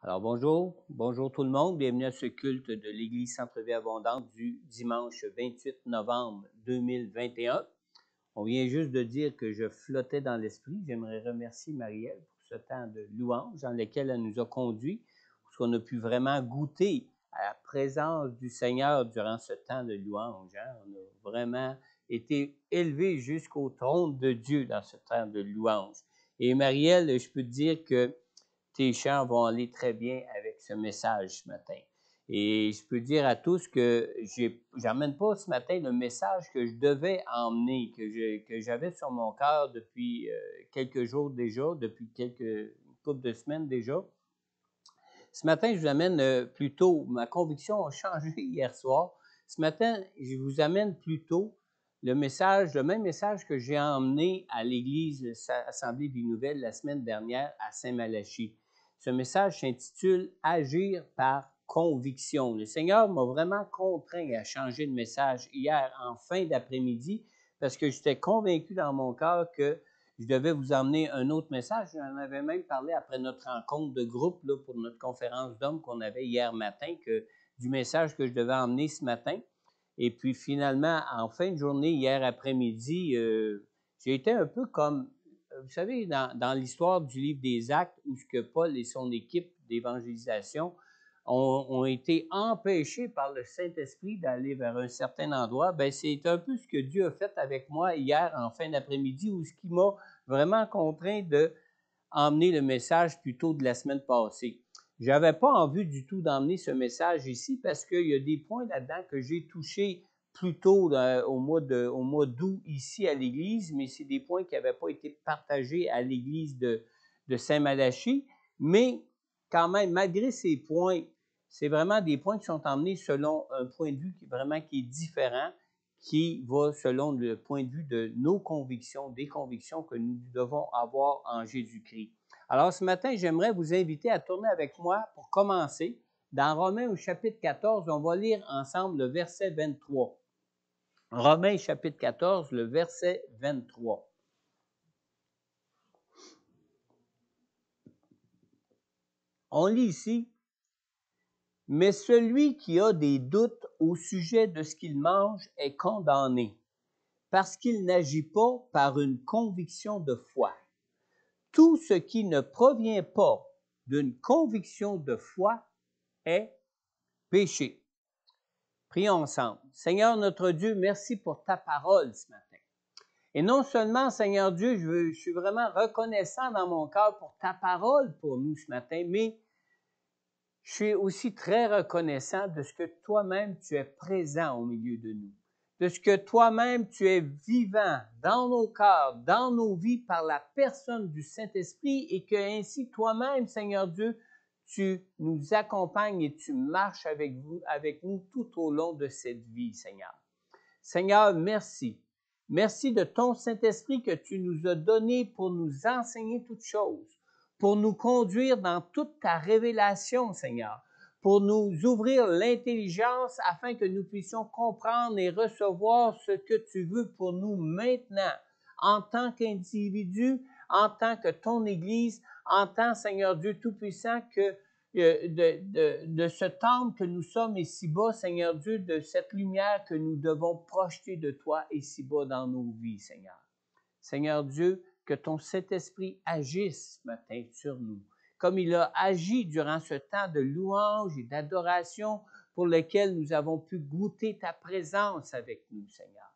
Alors bonjour tout le monde, bienvenue à ce culte de l'Église Centre-Vie Abondante du dimanche 28 novembre 2021. On vient juste de dire que je flottais dans l'esprit. J'aimerais remercier Marielle pour ce temps de louange dans lequel elle nous a conduits, parce qu'on a pu vraiment goûter à la présence du Seigneur durant ce temps de louange. On a vraiment été élevés jusqu'au trône de Dieu dans ce temps de louange. Et Marielle, je peux te dire que tes chants vont aller très bien avec ce message ce matin. Et je peux dire à tous que j'emmène pas ce matin le message que je devais emmener, que j'avais sur mon cœur depuis quelques jours déjà, depuis une couple de semaines déjà. Ce matin, je vous amène plutôt, ma conviction a changé hier soir. Ce matin, je vous amène plutôt le même message que j'ai emmené à l'Église Assemblée Vie Nouvelle la semaine dernière à Saint-Malachie. Ce message s'intitule « Agir par conviction ». Le Seigneur m'a vraiment contraint à changer de message hier en fin d'après-midi parce que j'étais convaincu dans mon cœur que je devais vous emmener un autre message. J'en avais même parlé après notre rencontre de groupe là, pour notre conférence d'hommes qu'on avait hier matin, du message que je devais emmener ce matin. Et puis finalement, en fin de journée, hier après-midi, j'ai été un peu comme, vous savez, dans l'histoire du livre des Actes, où ce que Paul et son équipe d'évangélisation ont été empêchés par le Saint-Esprit d'aller vers un certain endroit. Bien, c'est un peu ce que Dieu a fait avec moi hier en fin d'après-midi, où ce qui m'a vraiment contraint d'emmener le message plutôt de la semaine passée. Je n'avais pas envie du tout d'emmener ce message ici parce qu'il y a des points là-dedans que j'ai touchés plus tôt au mois d'août ici à l'Église, mais c'est des points qui n'avaient pas été partagés à l'Église de Saint-Malachie. Mais quand même, malgré ces points, c'est vraiment des points qui sont emmenés selon un point de vue qui est différent, qui va selon le point de vue de nos convictions, des convictions que nous devons avoir en Jésus-Christ. Alors ce matin, j'aimerais vous inviter à tourner avec moi pour commencer. Dans Romains au chapitre 14, on va lire ensemble le verset 23. Romains chapitre 14, le verset 23. On lit ici: « Mais celui qui a des doutes au sujet de ce qu'il mange est condamné, parce qu'il n'agit pas par une conviction de foi. Tout ce qui ne provient pas d'une conviction de foi est péché. » Prions ensemble. Seigneur notre Dieu, merci pour ta parole ce matin. Et non seulement, Seigneur Dieu, je suis vraiment reconnaissant dans mon cœur pour ta parole pour nous ce matin, mais je suis aussi très reconnaissant de ce que toi-même tu es présent au milieu de nous, de ce que toi-même tu es vivant dans nos cœurs, dans nos vies par la personne du Saint-Esprit et que ainsi toi-même, Seigneur Dieu, tu nous accompagnes et tu marches avec nous tout au long de cette vie, Seigneur. Seigneur, merci. Merci de ton Saint-Esprit que tu nous as donné pour nous enseigner toutes choses, pour nous conduire dans toute ta révélation, Seigneur, pour nous ouvrir l'intelligence afin que nous puissions comprendre et recevoir ce que tu veux pour nous maintenant, en tant qu'individu, en tant que ton Église, en tant, Seigneur Dieu Tout-Puissant, que de ce temple que nous sommes ici-bas, Seigneur Dieu, de cette lumière que nous devons projeter de toi ici-bas dans nos vies, Seigneur. Seigneur Dieu, que ton Saint-Esprit agisse ce matin sur nous, comme il a agi durant ce temps de louange et d'adoration pour lequel nous avons pu goûter ta présence avec nous, Seigneur.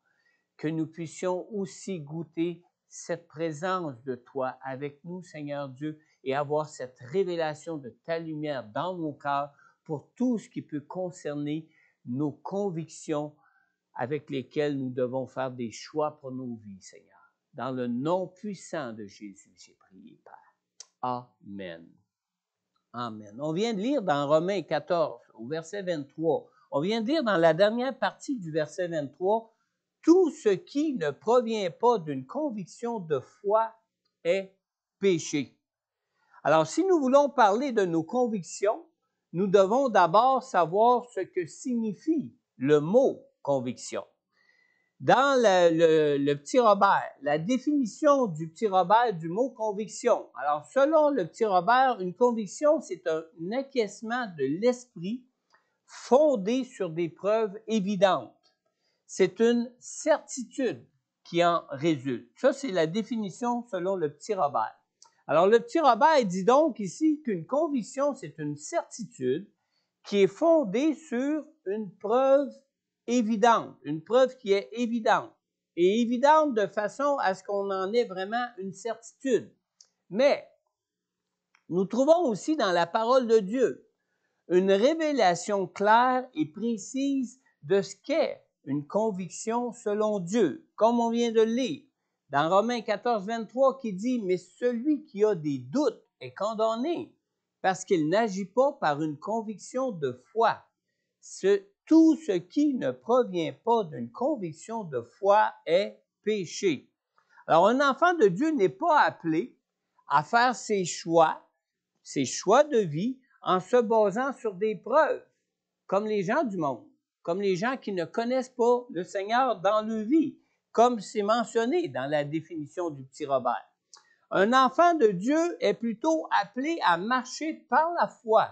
Que nous puissions aussi goûter cette présence de toi avec nous, Seigneur Dieu, et avoir cette révélation de ta lumière dans nos cœurs pour tout ce qui peut concerner nos convictions avec lesquelles nous devons faire des choix pour nos vies, Seigneur. Dans le nom puissant de Jésus, j'ai prié, Père. Amen. Amen. On vient de lire dans Romains 14, au verset 23. On vient de lire dans la dernière partie du verset 23, « Tout ce qui ne provient pas d'une conviction de foi est péché. » Alors, si nous voulons parler de nos convictions, nous devons d'abord savoir ce que signifie le mot « conviction ». Dans le petit Robert, la définition du petit Robert du mot conviction. Alors, selon le petit Robert, une conviction, c'est un acquiescement de l'esprit fondé sur des preuves évidentes. C'est une certitude qui en résulte. Ça, c'est la définition selon le petit Robert. Alors, le petit Robert dit donc ici qu'une conviction, c'est une certitude qui est fondée sur une preuve évidente, une preuve qui est évidente, et évidente de façon à ce qu'on en ait vraiment une certitude. Mais nous trouvons aussi dans la parole de Dieu une révélation claire et précise de ce qu'est une conviction selon Dieu, comme on vient de le lire dans Romains 14, 23 qui dit « Mais celui qui a des doutes est condamné, parce qu'il n'agit pas par une conviction de foi. Tout ce qui ne provient pas d'une conviction de foi est péché. » Alors, un enfant de Dieu n'est pas appelé à faire ses choix de vie, en se basant sur des preuves, comme les gens du monde, comme les gens qui ne connaissent pas le Seigneur dans leur vie, comme c'est mentionné dans la définition du petit Robert. Un enfant de Dieu est plutôt appelé à marcher par la foi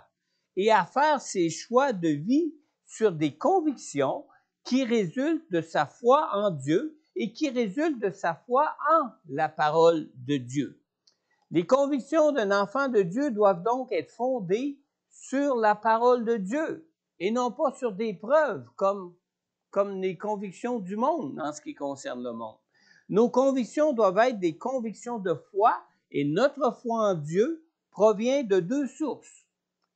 et à faire ses choix de vie sur des convictions qui résultent de sa foi en Dieu et qui résultent de sa foi en la parole de Dieu. Les convictions d'un enfant de Dieu doivent donc être fondées sur la parole de Dieu et non pas sur des preuves comme les convictions du monde en ce qui concerne le monde. Nos convictions doivent être des convictions de foi et notre foi en Dieu provient de deux sources.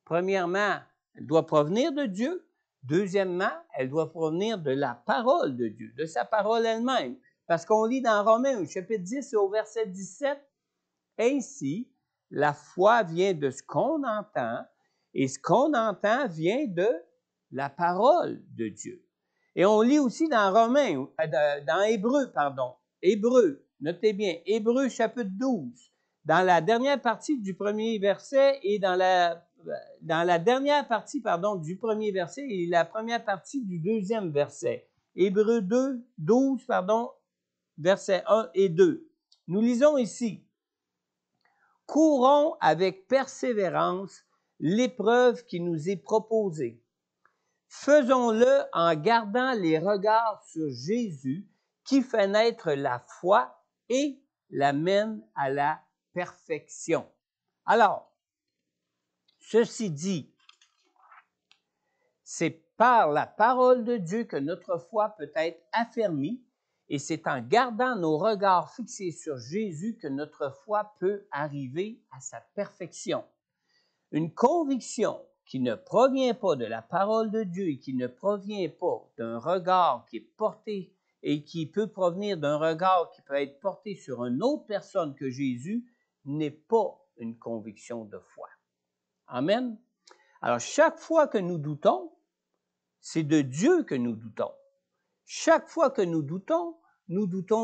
Premièrement, elle doit provenir de Dieu. Deuxièmement, elle doit provenir de la parole de Dieu, de sa parole elle-même. Parce qu'on lit dans Romains au chapitre 10 au verset 17, « Ainsi, la foi vient de ce qu'on entend et ce qu'on entend vient de la parole de Dieu. » Et on lit aussi dans Hébreux, notez bien, Hébreux chapitre 12, dans la dernière partie du premier verset et dans la dernière partie, du premier verset et la première partie du deuxième verset. Hébreux 12, versets 1 et 2. Nous lisons ici, « Courons avec persévérance l'épreuve qui nous est proposée. Faisons-le en gardant les regards sur Jésus qui fait naître la foi et la mène à la perfection. » Alors, ceci dit, c'est par la parole de Dieu que notre foi peut être affermie et c'est en gardant nos regards fixés sur Jésus que notre foi peut arriver à sa perfection. Une conviction qui ne provient pas de la parole de Dieu et qui ne provient pas d'un regard qui est porté et qui peut provenir d'un regard qui peut être porté sur une autre personne que Jésus, n'est pas une conviction de foi. Amen. Alors, chaque fois que nous doutons, c'est de Dieu que nous doutons. Chaque fois que nous doutons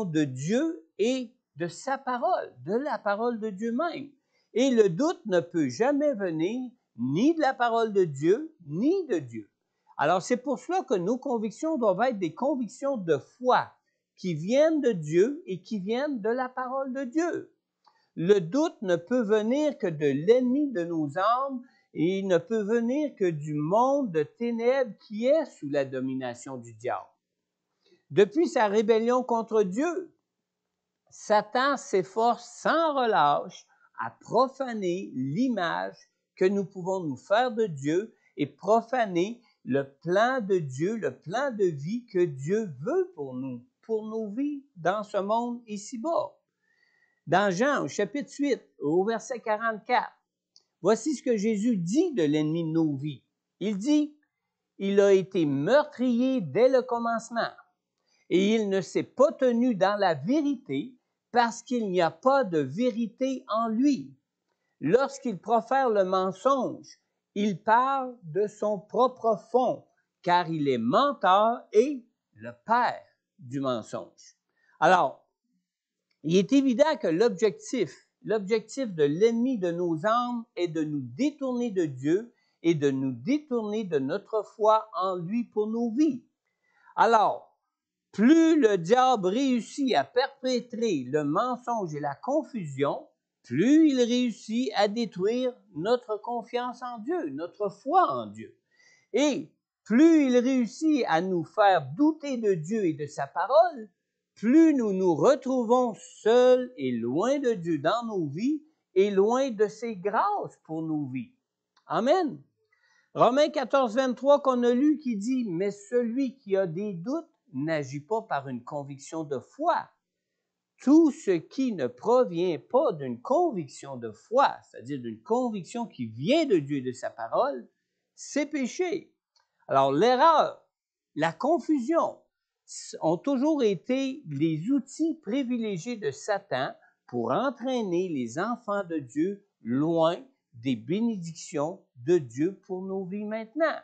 de Dieu et de sa parole, de la parole de Dieu même. Et le doute ne peut jamais venir ni de la parole de Dieu, ni de Dieu. Alors, c'est pour cela que nos convictions doivent être des convictions de foi qui viennent de Dieu et qui viennent de la parole de Dieu. Le doute ne peut venir que de l'ennemi de nos âmes et il ne peut venir que du monde de ténèbres qui est sous la domination du diable. Depuis sa rébellion contre Dieu, Satan s'efforce sans relâche à profaner l'image que nous pouvons nous faire de Dieu et profaner le plan de Dieu, le plan de vie que Dieu veut pour nous, pour nos vies dans ce monde ici-bas. Dans Jean, au chapitre 8, au verset 44, voici ce que Jésus dit de l'ennemi de nos vies. Il dit, « Il a été meurtrier dès le commencement, et il ne s'est pas tenu dans la vérité parce qu'il n'y a pas de vérité en lui. Lorsqu'il profère le mensonge, il parle de son propre fond, car il est menteur et le père du mensonge. » Alors, il est évident que l'objectif de l'ennemi de nos âmes est de nous détourner de Dieu et de nous détourner de notre foi en lui pour nos vies. Alors, plus le diable réussit à perpétrer le mensonge et la confusion, plus il réussit à détruire notre confiance en Dieu, notre foi en Dieu. Et plus il réussit à nous faire douter de Dieu et de sa parole, plus nous nous retrouvons seuls et loin de Dieu dans nos vies et loin de ses grâces pour nos vies. Amen. Romains 14, 23 qu'on a lu qui dit « Mais celui qui a des doutes n'agit pas par une conviction de foi. Tout ce qui ne provient pas d'une conviction de foi, c'est-à-dire d'une conviction qui vient de Dieu et de sa parole, c'est péché. » Alors, l'erreur, la confusion ont toujours été les outils privilégiés de Satan pour entraîner les enfants de Dieu loin des bénédictions de Dieu pour nos vies maintenant.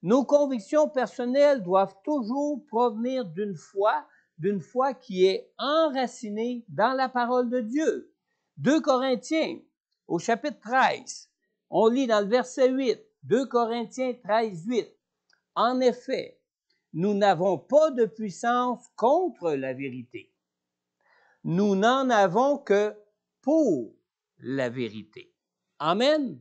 Nos convictions personnelles doivent toujours provenir d'une foi qui est enracinée dans la parole de Dieu. 2 Corinthiens, au chapitre 13, on lit dans le verset 8, 2 Corinthiens 13, 8. En effet, nous n'avons pas de puissance contre la vérité. Nous n'en avons que pour la vérité. Amen.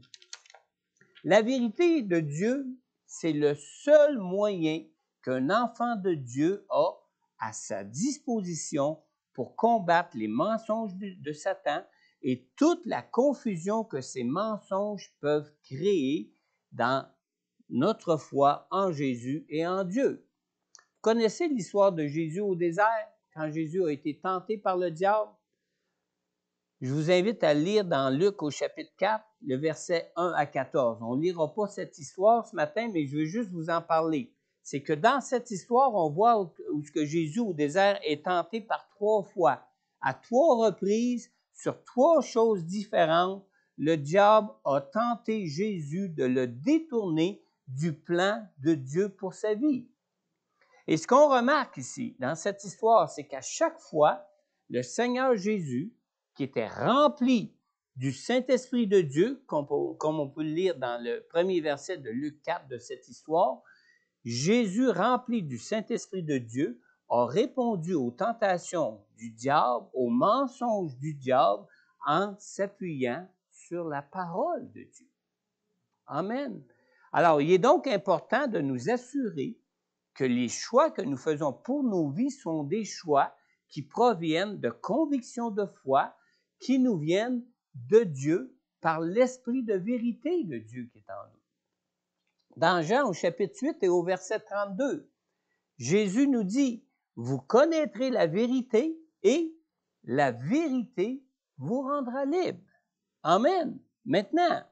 La vérité de Dieu, c'est le seul moyen qu'un enfant de Dieu a à sa disposition pour combattre les mensonges de Satan et toute la confusion que ces mensonges peuvent créer dans notre foi en Jésus et en Dieu. Vous connaissez l'histoire de Jésus au désert, quand Jésus a été tenté par le diable? Je vous invite à lire dans Luc au chapitre 4, le verset 1 à 14. On ne lira pas cette histoire ce matin, mais je veux juste vous en parler. C'est que dans cette histoire, on voit où Jésus au désert est tenté par 3 fois. À 3 reprises, sur 3 choses différentes, le diable a tenté Jésus de le détourner du plan de Dieu pour sa vie. Et ce qu'on remarque ici, dans cette histoire, c'est qu'à chaque fois, le Seigneur Jésus, qui était rempli du Saint-Esprit de Dieu, comme on peut le lire dans le premier verset de Luc 4 de cette histoire, Jésus, rempli du Saint-Esprit de Dieu, a répondu aux tentations du diable, aux mensonges du diable, en s'appuyant sur la parole de Dieu. Amen. Alors, il est donc important de nous assurer que les choix que nous faisons pour nos vies sont des choix qui proviennent de convictions de foi, qui nous viennent de Dieu par l'esprit de vérité de Dieu qui est en nous. Dans Jean au chapitre 8 et au verset 32, Jésus nous dit, « Vous connaîtrez la vérité et la vérité vous rendra libre. » Amen. Maintenant,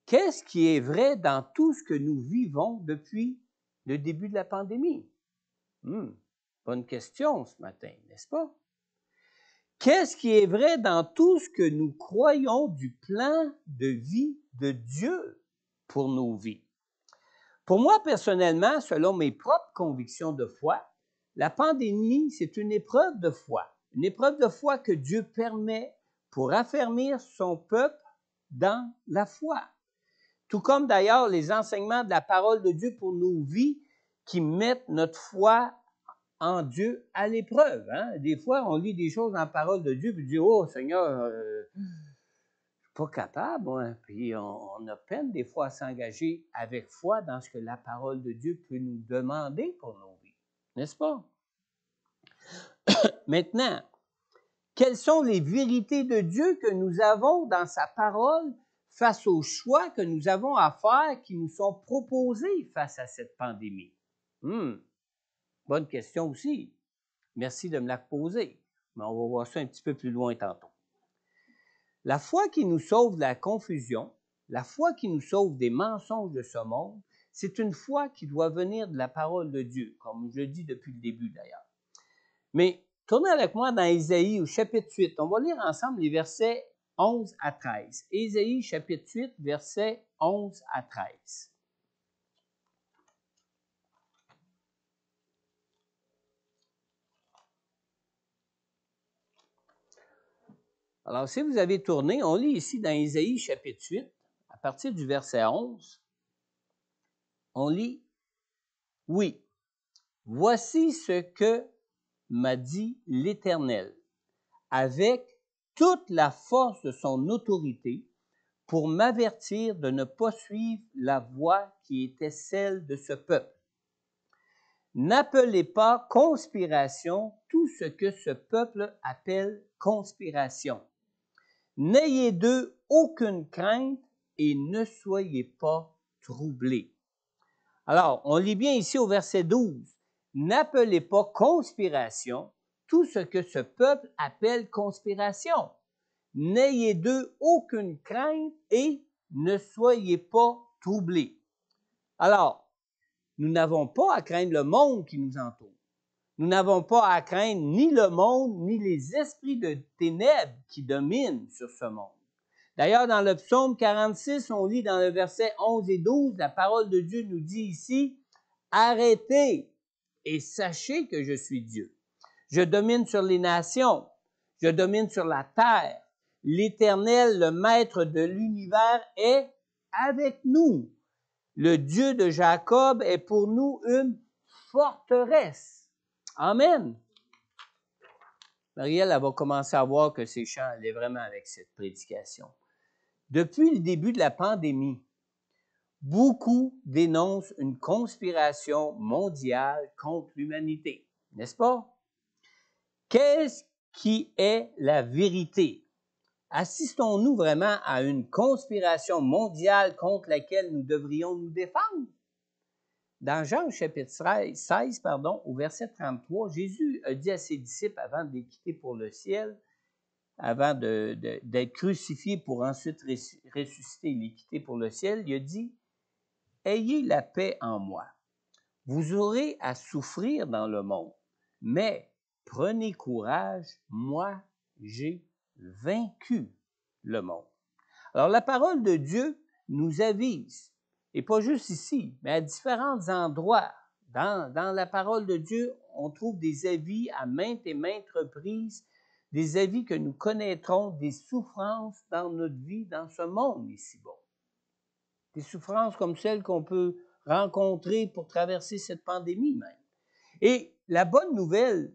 qu'est-ce qui est vrai dans tout ce que nous vivons depuis le début de la pandémie? Bonne question ce matin, n'est-ce pas? Qu'est-ce qui est vrai dans tout ce que nous croyons du plan de vie de Dieu pour nos vies? Pour moi, personnellement, selon mes propres convictions de foi, la pandémie, c'est une épreuve de foi que Dieu permet pour affermir son peuple dans la foi. Tout comme d'ailleurs les enseignements de la parole de Dieu pour nos vies qui mettent notre foi en Dieu à l'épreuve. Hein? Des fois, on lit des choses dans la parole de Dieu, puis on dit « Oh Seigneur, je ne suis pas capable. Hein? » Puis on a peine des fois à s'engager avec foi dans ce que la parole de Dieu peut nous demander pour nos vies. N'est-ce pas? Maintenant, quelles sont les vérités de Dieu que nous avons dans sa parole face aux choix que nous avons à faire qui nous sont proposés face à cette pandémie? Bonne question aussi. Merci de me la poser, mais on va voir ça un petit peu plus loin tantôt. La foi qui nous sauve de la confusion, la foi qui nous sauve des mensonges de ce monde, c'est une foi qui doit venir de la parole de Dieu, comme je le dis depuis le début d'ailleurs. Mais tournez avec moi dans Ésaïe au chapitre 8. On va lire ensemble les versets 11 à 13. Ésaïe chapitre 8, versets 11 à 13. Alors, si vous avez tourné, on lit ici dans Ésaïe chapitre 8, à partir du verset 11, on lit « Oui, Voici ce que m'a dit l'Éternel, avec toute la force de son autorité, pour m'avertir de ne pas suivre la voie qui était celle de ce peuple. N'appelez pas conspiration tout ce que ce peuple appelle conspiration. N'ayez d'eux aucune crainte et ne soyez pas troublés. Alors, on lit bien ici au verset 12. N'appelez pas conspiration tout ce que ce peuple appelle conspiration. N'ayez d'eux aucune crainte et ne soyez pas troublés. Alors, nous n'avons pas à craindre le monde qui nous entoure. Nous n'avons pas à craindre ni le monde, ni les esprits de ténèbres qui dominent sur ce monde. D'ailleurs, dans le psaume 46, on lit dans le verset 11 et 12, la parole de Dieu nous dit ici, « Arrêtez et sachez que je suis Dieu. Je domine sur les nations, je domine sur la terre. L'Éternel, le Maître de l'univers, est avec nous. Le Dieu de Jacob est pour nous une forteresse. » Amen. Marielle, elle va commencer à voir que ses chants allaient vraiment avec cette prédication. Depuis le début de la pandémie, beaucoup dénoncent une conspiration mondiale contre l'humanité, n'est-ce pas? Qu'est-ce qui est la vérité? Assistons-nous vraiment à une conspiration mondiale contre laquelle nous devrions nous défendre? Dans Jean chapitre 16, au verset 33, Jésus a dit à ses disciples avant de les quitter pour le ciel, avant d'être crucifié pour ensuite ressusciter et les quitter pour le ciel, il a dit, « Ayez la paix en moi. Vous aurez à souffrir dans le monde, mais prenez courage, moi, j'ai vaincu le monde. » Alors, la parole de Dieu nous avise, et pas juste ici, mais à différents endroits. Dans la parole de Dieu, on trouve des avis à maintes et maintes reprises, des avis que nous connaîtrons, des souffrances dans notre vie, dans ce monde ici-bas. Des souffrances comme celles qu'on peut rencontrer pour traverser cette pandémie même. Et la bonne nouvelle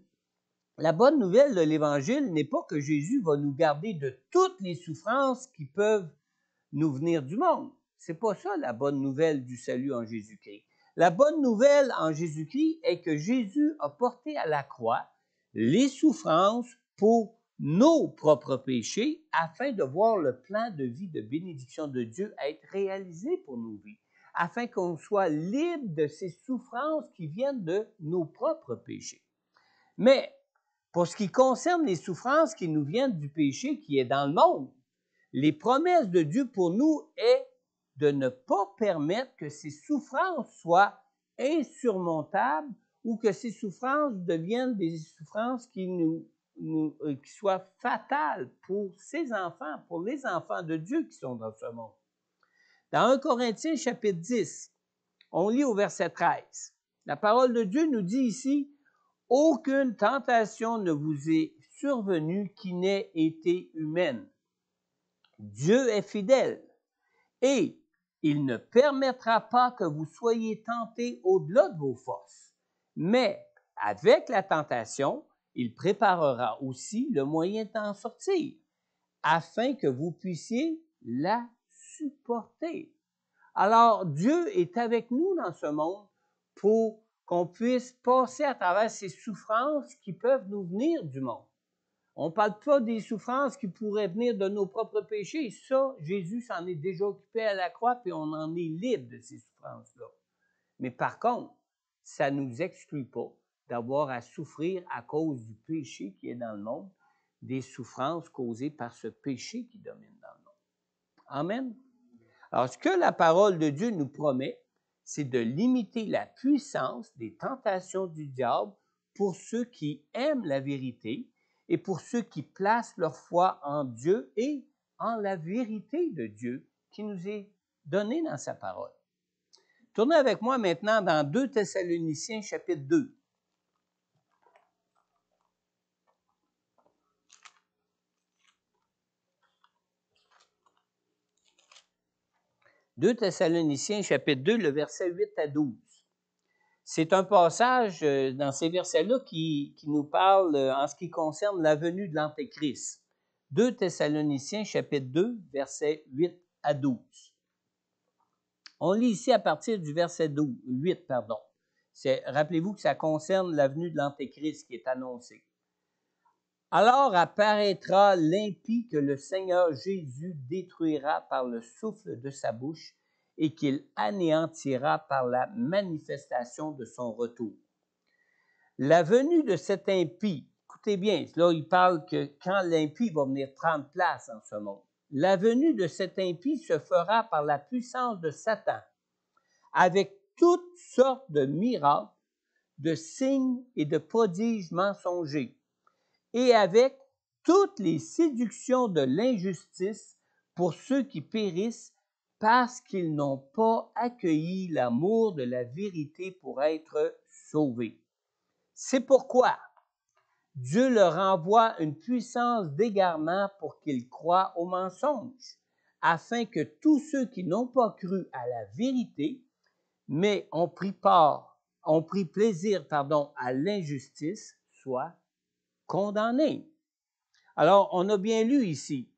de l'Évangile n'est pas que Jésus va nous garder de toutes les souffrances qui peuvent nous venir du monde. C'est pas ça la bonne nouvelle du salut en Jésus-Christ. La bonne nouvelle en Jésus-Christ est que Jésus a porté à la croix les souffrances pour nos propres péchés afin de voir le plan de vie de bénédiction de Dieu être réalisé pour nos vies, afin qu'on soit libre de ces souffrances qui viennent de nos propres péchés. Mais pour ce qui concerne les souffrances qui nous viennent du péché qui est dans le monde, les promesses de Dieu pour nous est de ne pas permettre que ces souffrances soient insurmontables ou que ces souffrances deviennent des souffrances qui soient fatales pour ses enfants, pour les enfants de Dieu qui sont dans ce monde. Dans 1 Corinthiens chapitre 10, on lit au verset 13. La parole de Dieu nous dit ici, « Aucune tentation ne vous est survenue qui n'ait été humaine. Dieu est fidèle et il ne permettra pas que vous soyez tentés au-delà de vos forces. Mais avec la tentation, il préparera aussi le moyen d'en sortir, afin que vous puissiez la supporter. » Alors, Dieu est avec nous dans ce monde pour qu'on puisse passer à travers ces souffrances qui peuvent nous venir du monde. On ne parle pas des souffrances qui pourraient venir de nos propres péchés. Ça, Jésus s'en est déjà occupé à la croix, puis on en est libre de ces souffrances-là. Mais par contre, ça ne nous exclut pas d'avoir à souffrir à cause du péché qui est dans le monde, des souffrances causées par ce péché qui domine dans le monde. Amen. Alors, ce que la parole de Dieu nous promet, c'est de limiter la puissance des tentations du diable pour ceux qui aiment la vérité et pour ceux qui placent leur foi en Dieu et en la vérité de Dieu qui nous est donnée dans sa parole. Tournez avec moi maintenant dans 2 Thessaloniciens chapitre 2. 2 Thessaloniciens chapitre 2, le verset 8 à 12. C'est un passage dans ces versets-là qui nous parle en ce qui concerne la venue de l'Antéchrist. 2 Thessaloniciens, chapitre 2, versets 8 à 12. On lit ici à partir du verset 8. Rappelez-vous que ça concerne la venue de l'Antéchrist qui est annoncée. Alors apparaîtra l'impie que le Seigneur Jésus détruira par le souffle de sa bouche et qu'il anéantira par la manifestation de son retour. La venue de cet impie, écoutez bien, là il parle que quand l'impie va venir prendre place dans ce monde, la venue de cet impie se fera par la puissance de Satan, avec toutes sortes de miracles, de signes et de prodiges mensongers, et avec toutes les séductions de l'injustice pour ceux qui périssent parce qu'ils n'ont pas accueilli l'amour de la vérité pour être sauvés. C'est pourquoi Dieu leur envoie une puissance d'égarement pour qu'ils croient au mensonge, afin que tous ceux qui n'ont pas cru à la vérité, mais ont pris plaisir à l'injustice, soient condamnés. Alors, on a bien lu ici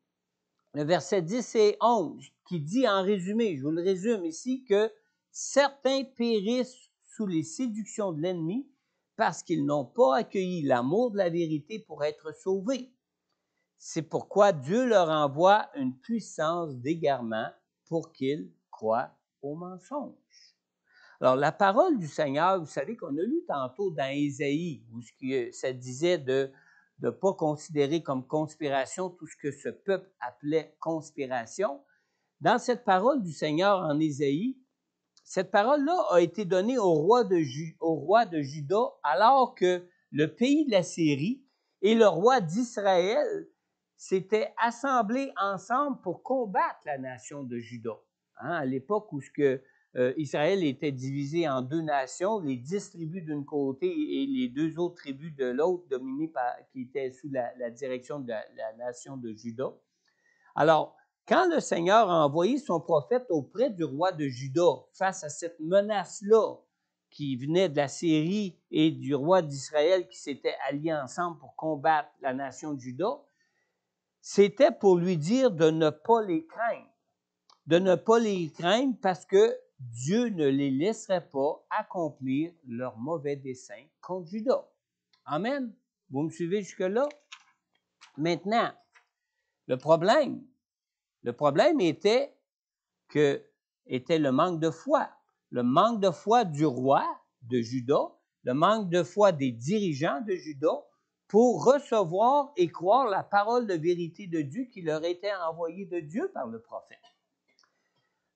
le verset 10 et 11 qui dit en résumé, je vous le résume ici, que certains périssent sous les séductions de l'ennemi parce qu'ils n'ont pas accueilli l'amour de la vérité pour être sauvés. C'est pourquoi Dieu leur envoie une puissance d'égarement pour qu'ils croient au mensonge. Alors, la parole du Seigneur, vous savez qu'on a lu tantôt dans Ésaïe, où ça disait de ne pas considérer comme conspiration tout ce que ce peuple appelait conspiration. Dans cette parole du Seigneur en Ésaïe, cette parole-là a été donnée au roi de Juda alors que le pays de la Syrie et le roi d'Israël s'étaient assemblés ensemble pour combattre la nation de Juda. À l'époque où Israël était divisé en 2 nations, les 10 tribus d'un côté et les 2 autres tribus de l'autre, qui étaient sous la direction de la nation de Juda. Alors, quand le Seigneur a envoyé son prophète auprès du roi de Juda face à cette menace-là qui venait de la Syrie et du roi d'Israël qui s'étaient alliés ensemble pour combattre la nation de Juda, c'était pour lui dire de ne pas les craindre. De ne pas les craindre parce que Dieu ne les laisserait pas accomplir leurs mauvais desseins contre Juda. Amen. Vous me suivez jusque-là? Maintenant, le problème était le manque de foi. Le manque de foi du roi de Juda, le manque de foi des dirigeants de Juda pour recevoir et croire la parole de vérité de Dieu qui leur était envoyée de Dieu par le prophète.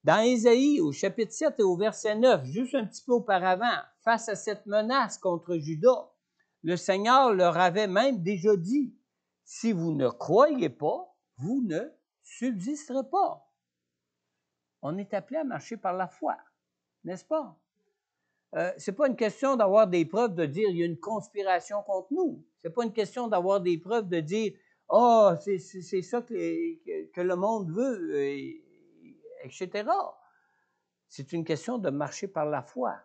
Dans Ésaïe, au chapitre 7 et au verset 9, juste un petit peu auparavant, face à cette menace contre Juda, le Seigneur leur avait même déjà dit, « Si vous ne croyez pas, vous ne subsisterez pas. » On est appelé à marcher par la foi, n'est-ce pas? Ce n'est pas une question d'avoir des preuves de dire il y a une conspiration contre nous. Ce n'est pas une question d'avoir des preuves de dire « Oh, c'est ça que le monde veut. » etc. C'est une question de marcher par la foi,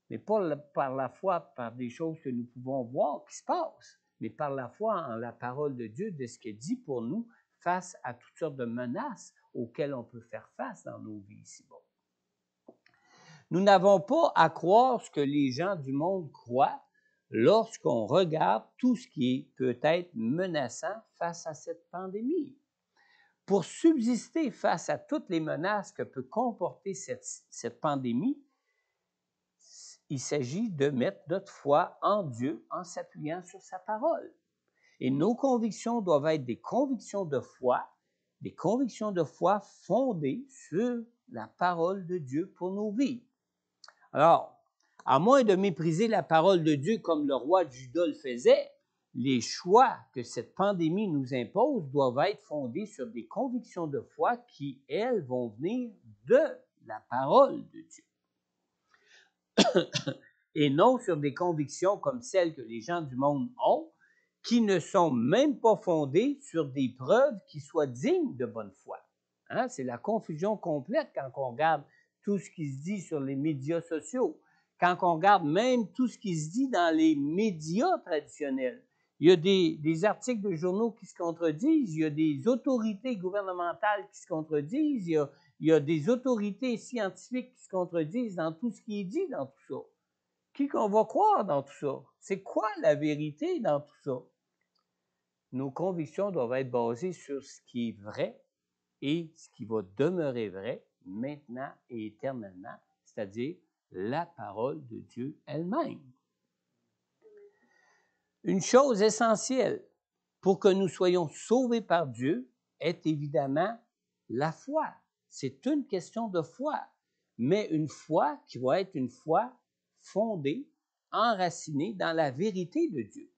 mais pas par la foi par des choses que nous pouvons voir qui se passent, mais par la foi en la parole de Dieu, de ce qu'il dit pour nous face à toutes sortes de menaces auxquelles on peut faire face dans nos vies ici-bas. Nous n'avons pas à croire ce que les gens du monde croient lorsqu'on regarde tout ce qui peut être menaçant face à cette pandémie. Pour subsister face à toutes les menaces que peut comporter cette pandémie, il s'agit de mettre notre foi en Dieu en s'appuyant sur sa parole. Et nos convictions doivent être des convictions de foi fondées sur la parole de Dieu pour nos vies. Alors, à moins de mépriser la parole de Dieu comme le roi de Juda le faisait, les choix que cette pandémie nous impose doivent être fondés sur des convictions de foi qui, elles, vont venir de la parole de Dieu. Et non sur des convictions comme celles que les gens du monde ont, qui ne sont même pas fondées sur des preuves qui soient dignes de bonne foi. C'est la confusion complète quand on regarde tout ce qui se dit sur les médias sociaux. quand on regarde même tout ce qui se dit dans les médias traditionnels. Il y a des articles de journaux qui se contredisent, il y a des autorités gouvernementales qui se contredisent, il y a des autorités scientifiques qui se contredisent dans tout ce qui est dit dans tout ça. Qui qu'on va croire dans tout ça? C'est quoi la vérité dans tout ça? Nos convictions doivent être basées sur ce qui est vrai et ce qui va demeurer vrai maintenant et éternellement, c'est-à-dire la parole de Dieu elle-même. Une chose essentielle pour que nous soyons sauvés par Dieu est évidemment la foi. C'est une question de foi, mais une foi qui va être une foi fondée, enracinée dans la vérité de Dieu.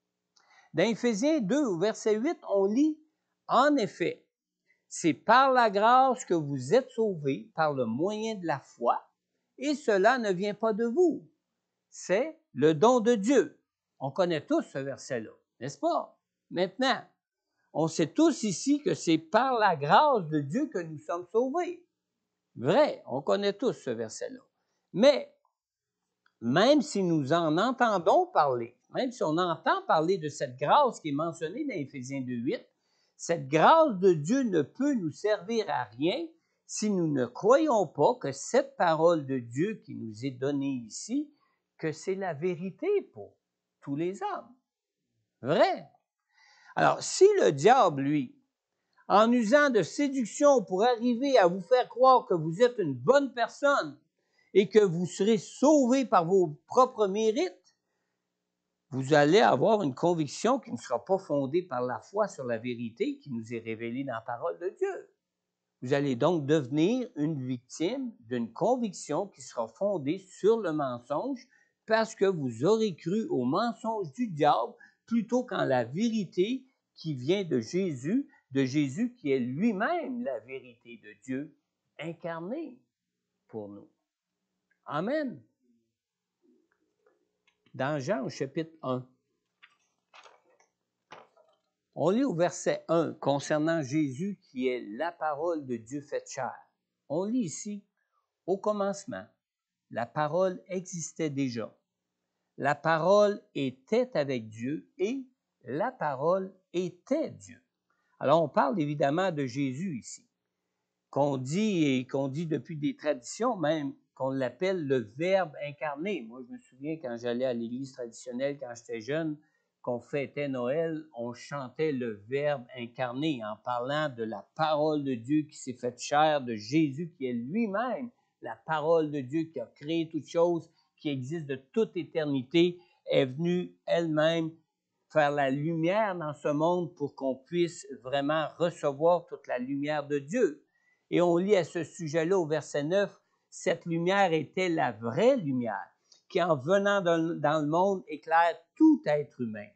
Dans Éphésiens 2, au verset 8, on lit « En effet, c'est par la grâce que vous êtes sauvés par le moyen de la foi, et cela ne vient pas de vous. C'est le don de Dieu. » On connaît tous ce verset-là, n'est-ce pas? Maintenant, on sait tous ici que c'est par la grâce de Dieu que nous sommes sauvés. Vrai, on connaît tous ce verset-là. Mais, même si nous en entendons parler, même si on entend parler de cette grâce qui est mentionnée dans Éphésiens 2.8, cette grâce de Dieu ne peut nous servir à rien si nous ne croyons pas que cette parole de Dieu qui nous est donnée ici, que c'est la vérité pour tous les hommes. Vrai. Alors, si le diable, lui, en usant de séduction pour arriver à vous faire croire que vous êtes une bonne personne et que vous serez sauvé par vos propres mérites, vous allez avoir une conviction qui ne sera pas fondée par la foi sur la vérité qui nous est révélée dans la parole de Dieu. Vous allez donc devenir une victime d'une conviction qui sera fondée sur le mensonge parce que vous aurez cru au mensonge du diable plutôt qu'en la vérité qui vient de Jésus qui est lui-même la vérité de Dieu incarnée pour nous. Amen. Dans Jean au chapitre 1, on lit au verset 1 concernant Jésus qui est la parole de Dieu faite chair. On lit ici, au commencement, la parole existait déjà. La parole était avec Dieu et la parole était Dieu. Alors, on parle évidemment de Jésus ici, qu'on dit depuis des traditions même, qu'on l'appelle le Verbe incarné. Moi, je me souviens quand j'allais à l'église traditionnelle, quand j'étais jeune, qu'on fêtait Noël, on chantait le Verbe incarné en parlant de la parole de Dieu qui s'est faite chair, de Jésus qui est lui-même la parole de Dieu qui a créé toutes choses, qui existe de toute éternité, est venue elle-même faire la lumière dans ce monde pour qu'on puisse vraiment recevoir toute la lumière de Dieu. Et on lit à ce sujet-là au verset 9, « Cette lumière était la vraie lumière qui, en venant dans le monde, éclaire tout être humain. »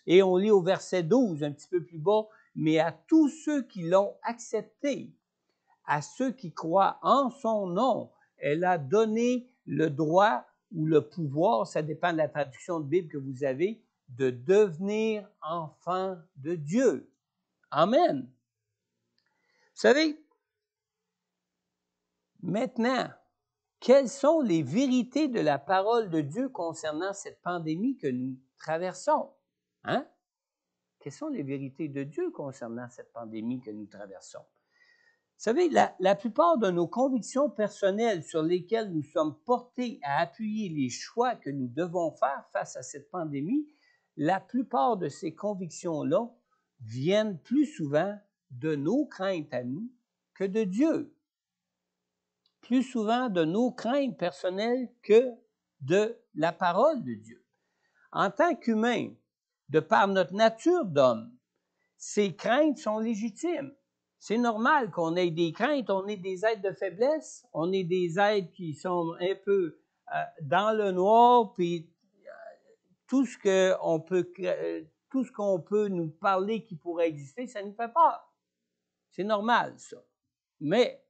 Et on lit au verset 12, un petit peu plus bas, « Mais à tous ceux qui l'ont accepté, à ceux qui croient en son nom, elle a donné le droit ou le pouvoir, ça dépend de la traduction de Bible que vous avez, de devenir enfants de Dieu. » Amen. Vous savez, maintenant, quelles sont les vérités de la parole de Dieu concernant cette pandémie que nous traversons? Hein? Quelles sont les vérités de Dieu concernant cette pandémie que nous traversons? Vous savez, la plupart de nos convictions personnelles sur lesquelles nous sommes portés à appuyer les choix que nous devons faire face à cette pandémie, la plupart de ces convictions-là viennent plus souvent de nos craintes à nous que de Dieu. Plus souvent de nos craintes personnelles que de la parole de Dieu. En tant qu'humain, de par notre nature d'homme, ces craintes sont légitimes. C'est normal qu'on ait des craintes, on est des êtres de faiblesse, on est des êtres qui sont un peu dans le noir, puis tout ce qu'on peut nous parler qui pourrait exister, ça nous fait peur. C'est normal, ça. Mais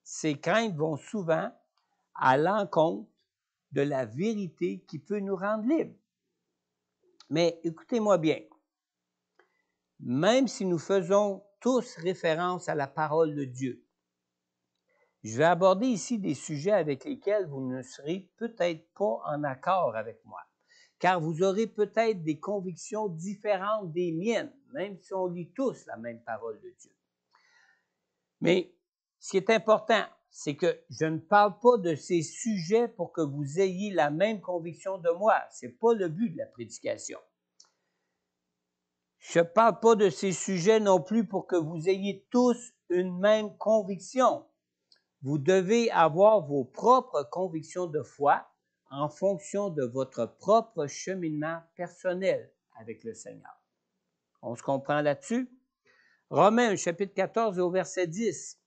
ces craintes vont souvent à l'encontre de la vérité qui peut nous rendre libres. Mais écoutez-moi bien, même si nous faisons tous référence à la parole de Dieu, Je vais aborder ici des sujets avec lesquels vous ne serez peut-être pas en accord avec moi, car vous aurez peut-être des convictions différentes des miennes, même si on lit tous la même parole de Dieu. Mais ce qui est important, c'est que je ne parle pas de ces sujets pour que vous ayez la même conviction de moi. Ce n'est pas le but de la prédication. Je ne parle pas de ces sujets non plus pour que vous ayez tous une même conviction. Vous devez avoir vos propres convictions de foi en fonction de votre propre cheminement personnel avec le Seigneur. On se comprend là-dessus? Romains, chapitre 14, au verset 10,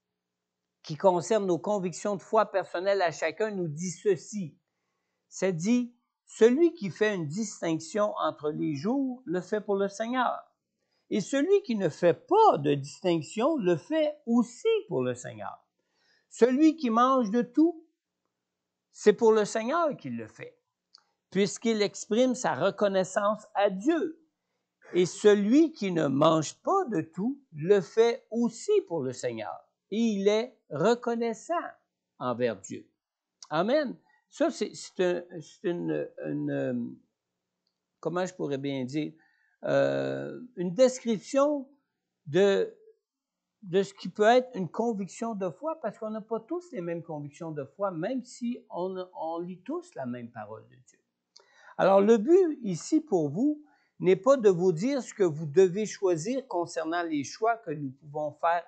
qui concerne nos convictions de foi personnelles à chacun, nous dit ceci. C'est dit, celui qui fait une distinction entre les jours le fait pour le Seigneur. Et celui qui ne fait pas de distinction le fait aussi pour le Seigneur. Celui qui mange de tout, c'est pour le Seigneur qu'il le fait, puisqu'il exprime sa reconnaissance à Dieu. Et celui qui ne mange pas de tout le fait aussi pour le Seigneur. Et il est reconnaissant envers Dieu. Amen. Ça, c'est une comment je pourrais bien dire, une description de ce qui peut être une conviction de foi, parce qu'on n'a pas tous les mêmes convictions de foi, même si on lit tous la même parole de Dieu. Alors, le but ici pour vous n'est pas de vous dire ce que vous devez choisir concernant les choix que nous pouvons faire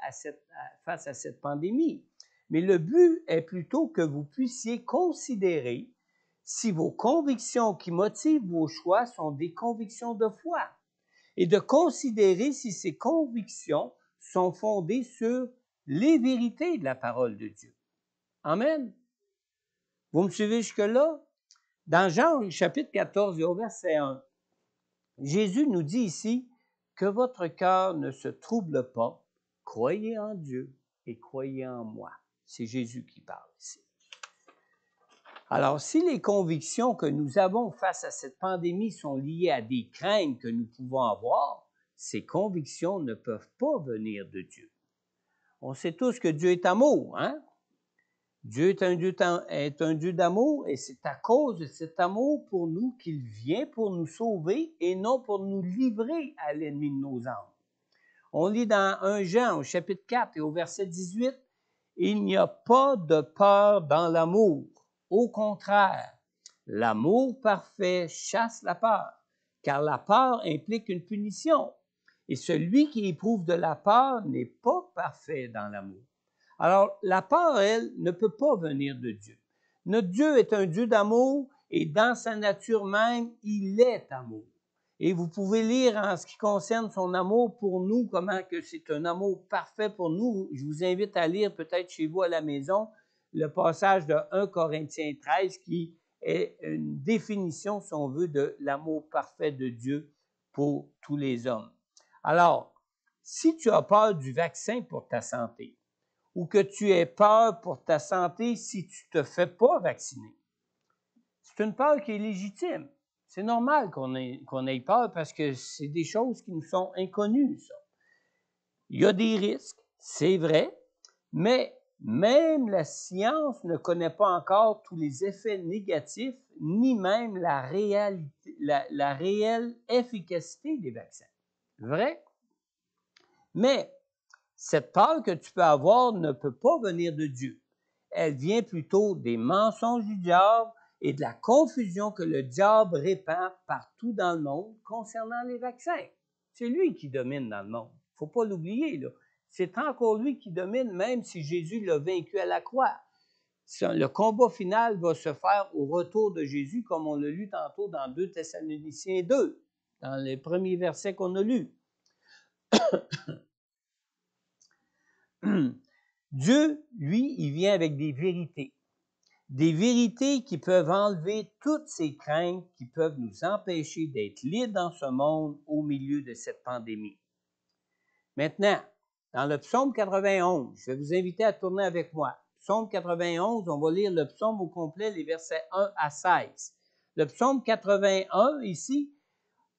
face à cette pandémie, mais le but est plutôt que vous puissiez considérer si vos convictions qui motivent vos choix sont des convictions de foi et de considérer si ces convictions sont fondées sur les vérités de la parole de Dieu. Amen. Vous me suivez jusque-là? Dans Jean, chapitre 14, au verset 1, Jésus nous dit ici que votre cœur ne se trouble pas, croyez en Dieu et croyez en moi. C'est Jésus qui parle ici. Alors, si les convictions que nous avons face à cette pandémie sont liées à des craintes que nous pouvons avoir, ces convictions ne peuvent pas venir de Dieu. On sait tous que Dieu est amour, hein? Dieu est un Dieu d'amour et c'est à cause de cet amour pour nous qu'il vient pour nous sauver et non pour nous livrer à l'ennemi de nos âmes. On lit dans 1 Jean au chapitre 4 et au verset 18, « Il n'y a pas de peur dans l'amour. Au contraire, l'amour parfait chasse la peur, car la peur implique une punition. Et celui qui éprouve de la peur n'est pas parfait dans l'amour. » Alors, la peur, elle, ne peut pas venir de Dieu. Notre Dieu est un Dieu d'amour et dans sa nature même, il est amour. Et vous pouvez lire en ce qui concerne son amour pour nous, comment que c'est un amour parfait pour nous. Je vous invite à lire peut-être chez vous à la maison le passage de 1 Corinthiens 13 qui est une définition, si on veut, de l'amour parfait de Dieu pour tous les hommes. Alors, si tu as peur du vaccin pour ta santé, ou que tu aies peur pour ta santé si tu ne te fais pas vacciner, c'est une peur qui est légitime. C'est normal qu'on ait peur parce que c'est des choses qui nous sont inconnues, ça. Il y a des risques, c'est vrai, mais même la science ne connaît pas encore tous les effets négatifs, ni même la réelle efficacité des vaccins. Vrai? Mais cette peur que tu peux avoir ne peut pas venir de Dieu. Elle vient plutôt des mensonges du diable et de la confusion que le diable répand partout dans le monde concernant les vaccins. C'est lui qui domine dans le monde. Il ne faut pas l'oublier, là. C'est encore lui qui domine, même si Jésus l'a vaincu à la croix. Le combat final va se faire au retour de Jésus, comme on l'a lu tantôt dans 2 Thessaloniciens 2, dans les premiers versets qu'on a lus. Dieu, lui, il vient avec des vérités. Des vérités qui peuvent enlever toutes ces craintes qui peuvent nous empêcher d'être libres dans ce monde au milieu de cette pandémie. Maintenant, dans le psaume 91, je vais vous inviter à tourner avec moi. Psaume 91, on va lire le psaume au complet, les versets 1 à 16. Le psaume 81, ici,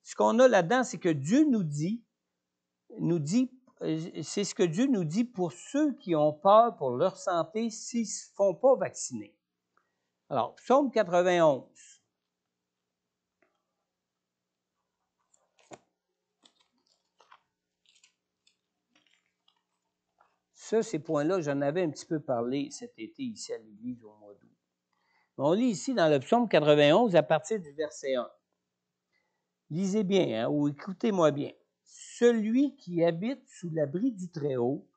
ce qu'on a là-dedans, c'est que Dieu nous dit c'est ce que Dieu nous dit pour ceux qui ont peur pour leur santé s'ils ne se font pas vacciner. Alors, Psaume 91. Ça, ces points-là, j'en avais un petit peu parlé cet été ici à l'Église au mois d'août. On lit ici dans le Psaume 91 à partir du verset 1. Lisez bien, ou écoutez-moi bien. Celui qui habite sous l'abri du Très-Haut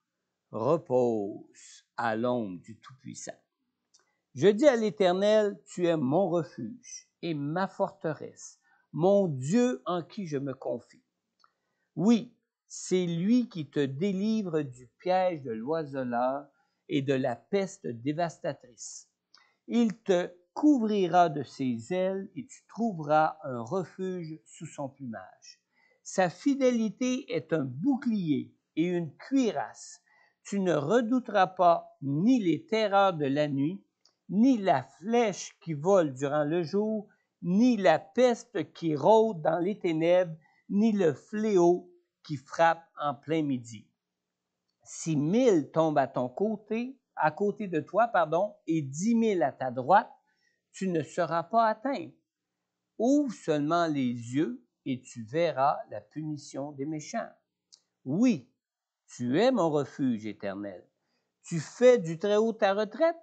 repose à l'ombre du Tout-Puissant. Je dis à l'Éternel, tu es mon refuge et ma forteresse, mon Dieu en qui je me confie. Oui, c'est lui qui te délivre du piège de l'oiseleur et de la peste dévastatrice. Il te couvrira de ses ailes et tu trouveras un refuge sous son plumage. Sa fidélité est un bouclier et une cuirasse. Tu ne redouteras pas ni les terreurs de la nuit, ni la flèche qui vole durant le jour, ni la peste qui rôde dans les ténèbres, ni le fléau qui frappe en plein midi. Si 1000 tombent à côté de toi, et 10 000 à ta droite, tu ne seras pas atteint. Ouvre seulement les yeux et tu verras la punition des méchants. Oui, tu es mon refuge éternel. Tu fais du Très-Haut ta retraite.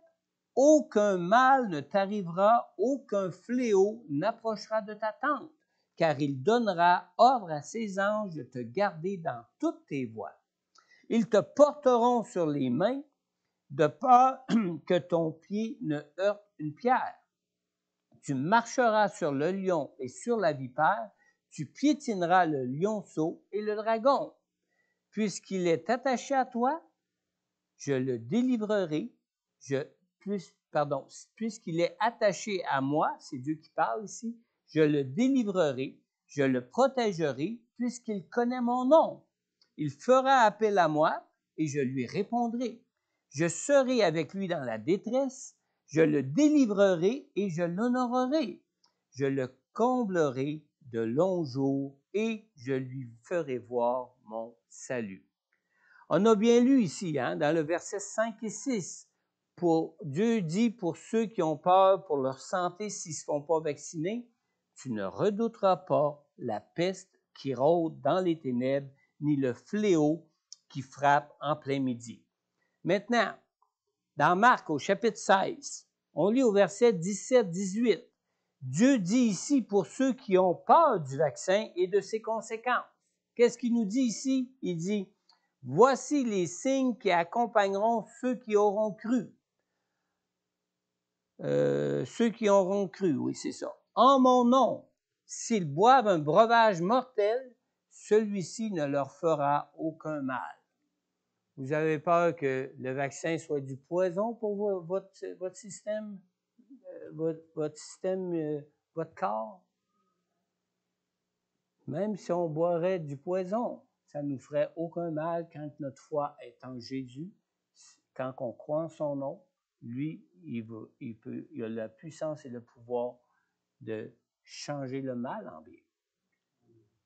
Aucun mal ne t'arrivera, aucun fléau n'approchera de ta tente, car il donnera ordre à ses anges de te garder dans toutes tes voies. Ils te porteront sur les mains, de peur que ton pied ne heurte une pierre. Tu marcheras sur le lion et sur la vipère, tu piétineras le lionceau et le dragon. Puisqu'il est attaché à toi, je le délivrerai, puisqu'il est attaché à moi, c'est Dieu qui parle ici, je le délivrerai, je le protégerai, puisqu'il connaît mon nom. Il fera appel à moi et je lui répondrai. Je serai avec lui dans la détresse, je le délivrerai et je l'honorerai. Je le comblerai de longs jours et je lui ferai voir mon salut. On a bien lu ici, dans le verset 5 et 6, Dieu dit pour ceux qui ont peur pour leur santé s'ils ne se font pas vacciner, tu ne redouteras pas la peste qui rôde dans les ténèbres, ni le fléau qui frappe en plein midi. Maintenant, dans Marc au chapitre 16, on lit au verset 17-18, Dieu dit ici pour ceux qui ont peur du vaccin et de ses conséquences. Qu'est-ce qu'il nous dit ici? Il dit, voici les signes qui accompagneront ceux qui auront cru. Ceux qui auront cru, oui, c'est ça. En mon nom, s'ils boivent un breuvage mortel, celui-ci ne leur fera aucun mal. Vous avez peur que le vaccin soit du poison pour votre système, votre corps? Même si on boirait du poison, ça ne nous ferait aucun mal quand notre foi est en Jésus. Quand on croit en son nom, lui, il a la puissance et le pouvoir de changer le mal en bien.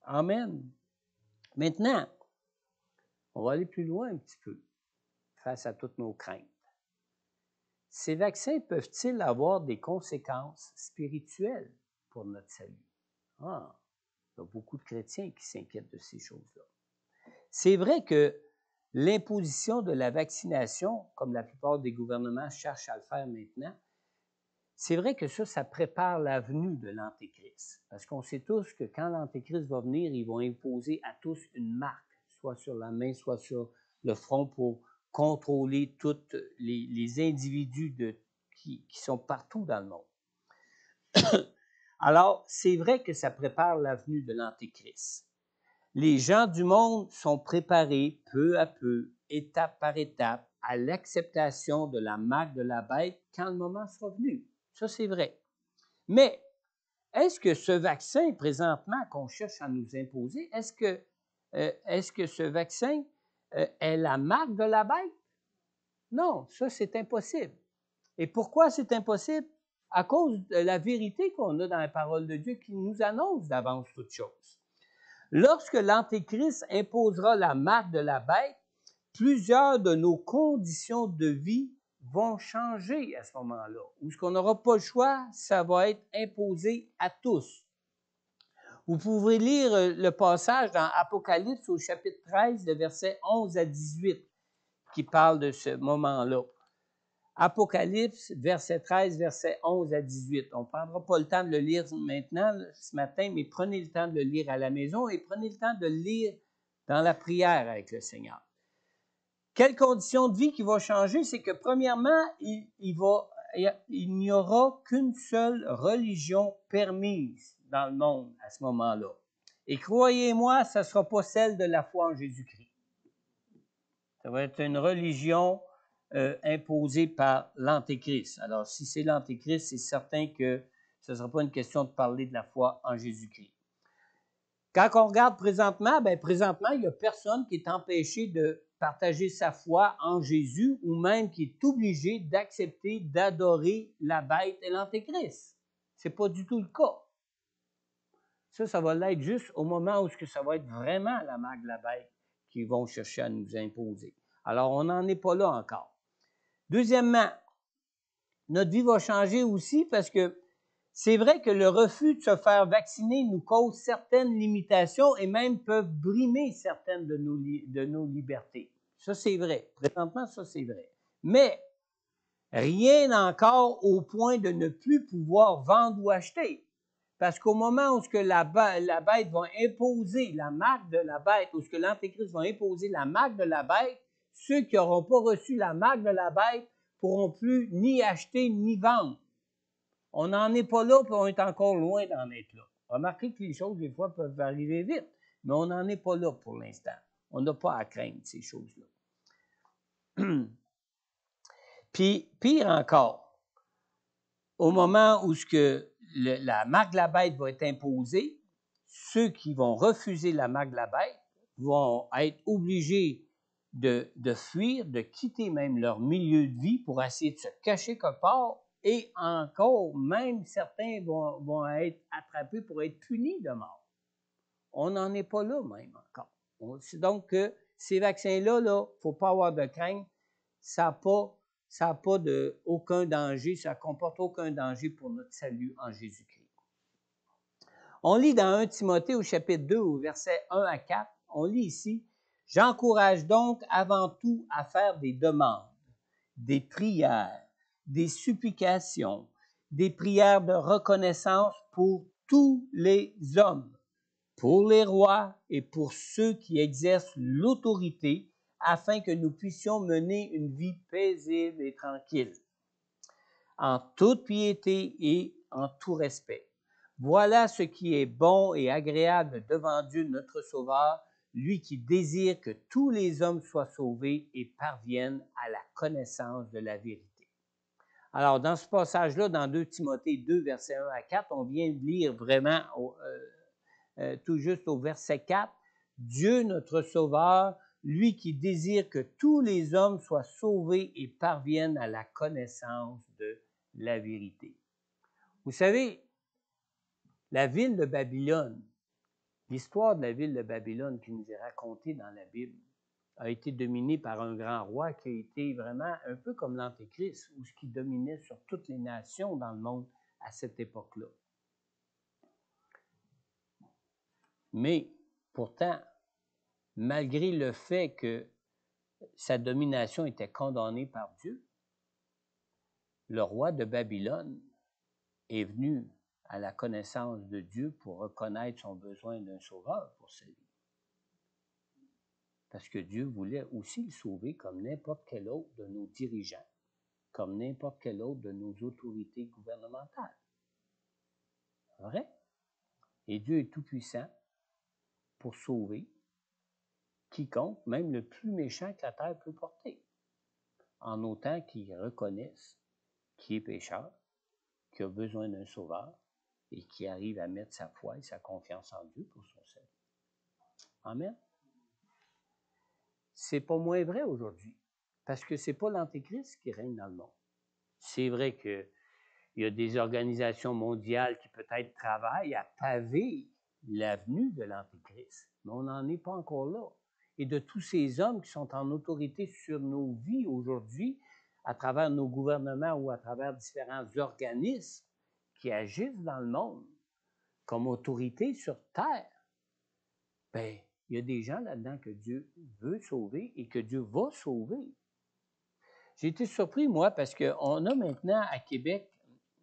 Amen. Maintenant, on va aller plus loin un petit peu face à toutes nos craintes. Ces vaccins peuvent-ils avoir des conséquences spirituelles pour notre salut? Il y a beaucoup de chrétiens qui s'inquiètent de ces choses-là. C'est vrai que l'imposition de la vaccination, comme la plupart des gouvernements cherchent à le faire maintenant, c'est vrai que ça prépare la venue de l'Antéchrist. Parce qu'on sait tous que quand l'Antéchrist va venir, ils vont imposer à tous une marque, soit sur la main, soit sur le front, pour contrôler tous les individus qui sont partout dans le monde. Alors, c'est vrai que ça prépare la venue de l'Antéchrist. Les gens du monde sont préparés peu à peu, étape par étape, à l'acceptation de la marque de la bête quand le moment sera venu. Ça, c'est vrai. Mais est-ce que ce vaccin, présentement, qu'on cherche à nous imposer, est-ce que ce vaccin est la marque de la bête? Non, ça, c'est impossible. Et pourquoi c'est impossible? À cause de la vérité qu'on a dans la parole de Dieu qui nous annonce d'avance toutes choses. Lorsque l'Antéchrist imposera la marque de la bête, plusieurs de nos conditions de vie vont changer à ce moment-là. Où ce qu'on n'aura pas le choix, ça va être imposé à tous. Vous pouvez lire le passage dans Apocalypse au chapitre 13, le verset 11 à 18, qui parle de ce moment-là. Apocalypse, verset 13, verset 11 à 18. On ne prendra pas le temps de le lire maintenant, ce matin, mais prenez le temps de le lire à la maison et prenez le temps de le lire dans la prière avec le Seigneur. Quelle condition de vie qui va changer? C'est que premièrement, il n'y aura qu'une seule religion permise dans le monde à ce moment-là. Et croyez-moi, ce ne sera pas celle de la foi en Jésus-Christ. Ça va être une religion imposée par l'Antéchrist. Alors, si c'est l'Antéchrist, c'est certain que ce ne sera pas une question de parler de la foi en Jésus-Christ. Quand on regarde présentement, il n'y a personne qui est empêché de partager sa foi en Jésus ou même qui est obligé d'accepter, d'adorer la bête et l'Antéchrist. Ce n'est pas du tout le cas. Ça va l'être juste au moment où ça va être vraiment la marque de la bête qu'ils vont chercher à nous imposer. Alors, on n'en est pas là encore. Deuxièmement, notre vie va changer aussi parce que c'est vrai que le refus de se faire vacciner nous cause certaines limitations et même peuvent brimer certaines de nos libertés. Ça, c'est vrai. Présentement, ça, c'est vrai. Mais rien encore au point de ne plus pouvoir vendre ou acheter. Parce qu'au moment où la bête va imposer la marque de la bête, ou ce que l'Antéchrist va imposer la marque de la bête, ceux qui n'auront pas reçu la marque de la bête pourront plus ni acheter ni vendre. On n'en est pas là, puis on est encore loin d'en être là. Remarquez que les choses, des fois, peuvent arriver vite, mais on n'en est pas là pour l'instant. On n'a pas à craindre ces choses-là. Puis, pire encore, au moment où la marque de la bête va être imposée, ceux qui vont refuser la marque de la bête vont être obligés de fuir, de quitter même leur milieu de vie pour essayer de se cacher quelque part. Et encore, même certains vont être attrapés pour être punis de mort. On n'en est pas là même encore. Donc, ces vaccins-là, il ne faut pas avoir de crainte. Ça n'a pas aucun danger, ça ne comporte aucun danger pour notre salut en Jésus-Christ. On lit dans 1 Timothée au chapitre 2, au verset 1 à 4, on lit ici, « J'encourage donc avant tout à faire des demandes, des prières, des supplications, des prières de reconnaissance pour tous les hommes, pour les rois et pour ceux qui exercent l'autorité, afin que nous puissions mener une vie paisible et tranquille, en toute piété et en tout respect. Voilà ce qui est bon et agréable devant Dieu notre Sauveur, lui qui désire que tous les hommes soient sauvés et parviennent à la connaissance de la vérité. » Alors, dans ce passage-là, dans 2 Timothée 2, versets 1 à 4, on vient de lire vraiment tout juste au verset 4, « Dieu notre Sauveur, lui qui désire que tous les hommes soient sauvés et parviennent à la connaissance de la vérité. » Vous savez, la ville de Babylone, l'histoire de la ville de Babylone qui nous est racontée dans la Bible, a été dominée par un grand roi qui a été vraiment un peu comme l'Antéchrist, ou ce qui dominait sur toutes les nations dans le monde à cette époque-là. Mais pourtant, malgré le fait que sa domination était condamnée par Dieu, le roi de Babylone est venu à la connaissance de Dieu pour reconnaître son besoin d'un sauveur pour sa vie. Parce que Dieu voulait aussi le sauver comme n'importe quel autre de nos dirigeants, comme n'importe quel autre de nos autorités gouvernementales. Vrai? Et Dieu est tout-puissant pour sauver quiconque, même le plus méchant que la terre peut porter, en autant qu'il reconnaisse qu'il est pécheur, qu'il a besoin d'un sauveur et qui arrive à mettre sa foi et sa confiance en Dieu pour son salut. Amen. C'est pas moins vrai aujourd'hui, parce que c'est pas l'Antéchrist qui règne dans le monde. C'est vrai qu'il y a des organisations mondiales qui peut-être travaillent à paver la venue de l'Antéchrist, mais on n'en est pas encore là. Et de tous ces hommes qui sont en autorité sur nos vies aujourd'hui, à travers nos gouvernements ou à travers différents organismes qui agissent dans le monde comme autorité sur terre, bien, il y a des gens là-dedans que Dieu veut sauver et que Dieu va sauver. J'ai été surpris, moi, parce qu'on a maintenant à Québec,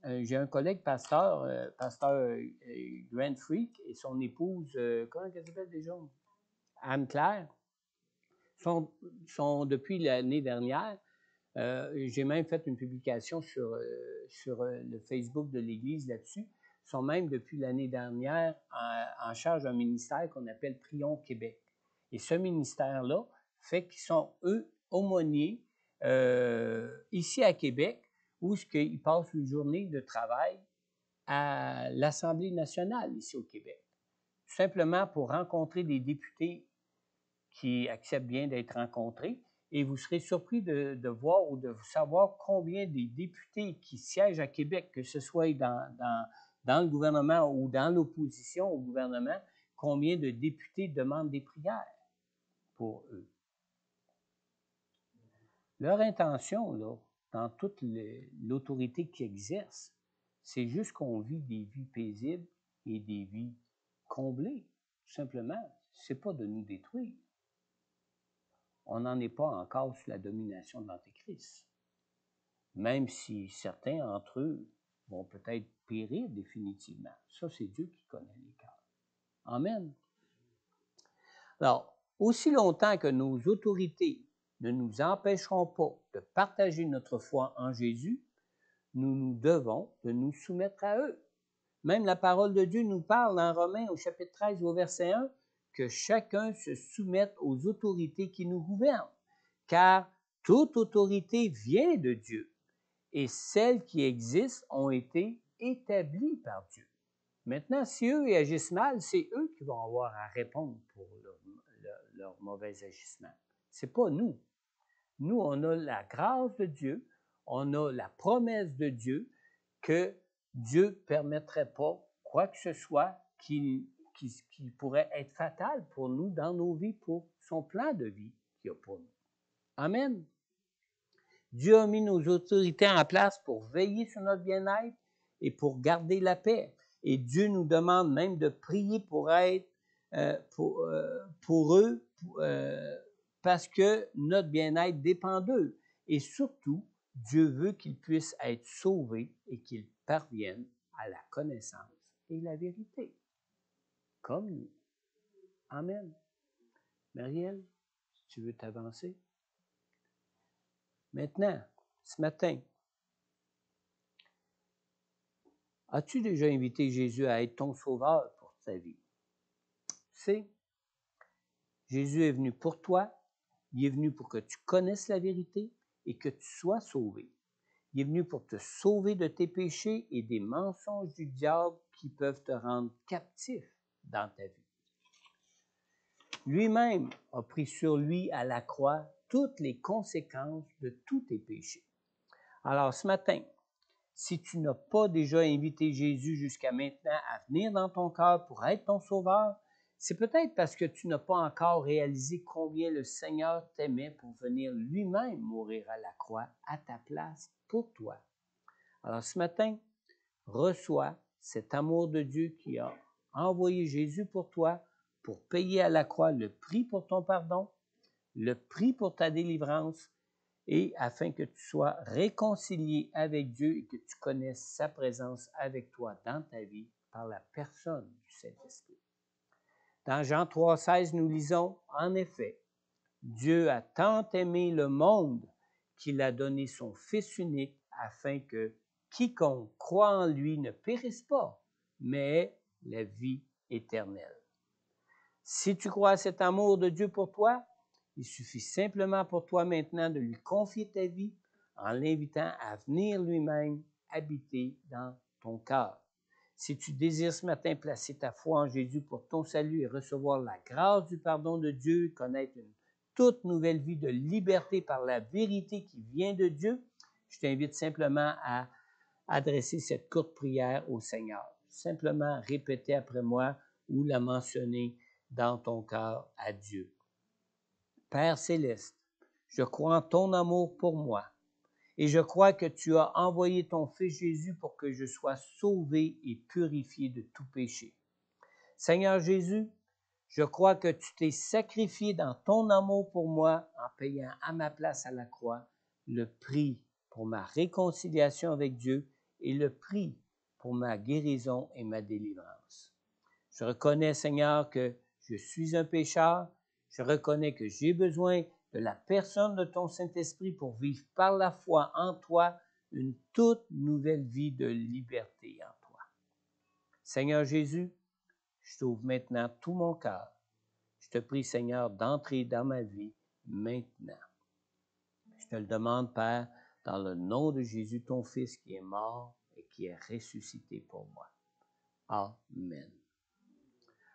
j'ai un collègue pasteur, pasteur Grant Freak, et son épouse, comment elle s'appelle déjà? Anne-Claire, sont depuis l'année dernière. J'ai même fait une publication sur le Facebook de l'Église là-dessus. Ils sont même depuis l'année dernière en charge d'un ministère qu'on appelle Prions Québec. Et ce ministère-là fait qu'ils sont, eux, aumôniers ici à Québec, où ils passent une journée de travail à l'Assemblée nationale ici au Québec. Tout simplement pour rencontrer des députés qui acceptent bien d'être rencontrés. Et vous serez surpris de voir ou de savoir combien des députés qui siègent à Québec, que ce soit dans le gouvernement ou dans l'opposition au gouvernement, combien de députés demandent des prières pour eux. Leur intention, là, dans toute l'autorité qu'ils exercent, c'est juste qu'on vit des vies paisibles et des vies comblées, tout simplement. Ce n'est pas de nous détruire. On n'en est pas encore sous la domination de l'Antéchrist. Même si certains d'entre eux vont peut-être périr définitivement. Ça, c'est Dieu qui connaît les cœurs. Amen. Alors, aussi longtemps que nos autorités ne nous empêcheront pas de partager notre foi en Jésus, nous devons de nous soumettre à eux. Même la parole de Dieu nous parle en Romains au chapitre 13 au verset 1 que chacun se soumette aux autorités qui nous gouvernent, car toute autorité vient de Dieu et celles qui existent ont été établies par Dieu. Maintenant, si eux agissent mal, c'est eux qui vont avoir à répondre pour leur mauvais agissement. Ce n'est pas nous. Nous, on a la grâce de Dieu, on a la promesse de Dieu que Dieu ne permettrait pas quoi que ce soit qui pourrait être fatal pour nous dans nos vies, pour son plan de vie qu'il y a pour nous. Amen. Dieu a mis nos autorités en place pour veiller sur notre bien-être et pour garder la paix. Et Dieu nous demande même de prier pour eux, parce que notre bien-être dépend d'eux. Et surtout, Dieu veut qu'ils puissent être sauvés et qu'ils parviennent à la connaissance et la vérité, comme nous. Amen. Marielle, si tu veux t'avancer. Maintenant, ce matin, as-tu déjà invité Jésus à être ton sauveur pour ta vie? Tu sais, Jésus est venu pour toi, il est venu pour que tu connaisses la vérité et que tu sois sauvé. Il est venu pour te sauver de tes péchés et des mensonges du diable qui peuvent te rendre captif dans ta vie. Lui-même a pris sur lui à la croix toutes les conséquences de tous tes péchés. Alors ce matin, si tu n'as pas déjà invité Jésus jusqu'à maintenant à venir dans ton cœur pour être ton sauveur, c'est peut-être parce que tu n'as pas encore réalisé combien le Seigneur t'aimait pour venir lui-même mourir à la croix à ta place pour toi. Alors ce matin, reçois cet amour de Dieu qui a envoyé Jésus pour toi pour payer à la croix le prix pour ton pardon, le prix pour ta délivrance, et afin que tu sois réconcilié avec Dieu et que tu connaisses sa présence avec toi dans ta vie par la personne du Saint-Esprit. Dans Jean 3,16, nous lisons, en effet, Dieu a tant aimé le monde qu'il a donné son Fils unique afin que quiconque croit en lui ne périsse pas, mais ait la vie éternelle. Si tu crois à cet amour de Dieu pour toi, il suffit simplement pour toi maintenant de lui confier ta vie en l'invitant à venir lui-même habiter dans ton cœur. Si tu désires ce matin placer ta foi en Jésus pour ton salut et recevoir la grâce du pardon de Dieu, connaître une toute nouvelle vie de liberté par la vérité qui vient de Dieu, je t'invite simplement à adresser cette courte prière au Seigneur. Simplement répétez après moi. ou la mentionner dans ton cœur à Dieu. Père céleste, je crois en ton amour pour moi et je crois que tu as envoyé ton Fils Jésus pour que je sois sauvé et purifié de tout péché. Seigneur Jésus, je crois que tu t'es sacrifié dans ton amour pour moi en payant à ma place à la croix le prix pour ma réconciliation avec Dieu et le prix pour ma guérison et ma délivrance. Je reconnais, Seigneur, que je suis un pécheur. Je reconnais que j'ai besoin de la personne de ton Saint-Esprit pour vivre par la foi en toi une toute nouvelle vie de liberté en toi. Seigneur Jésus, je t'ouvre maintenant tout mon cœur. Je te prie, Seigneur, d'entrer dans ma vie maintenant. Je te le demande, Père, dans le nom de Jésus, ton Fils qui est mort et qui est ressuscité pour moi. Amen.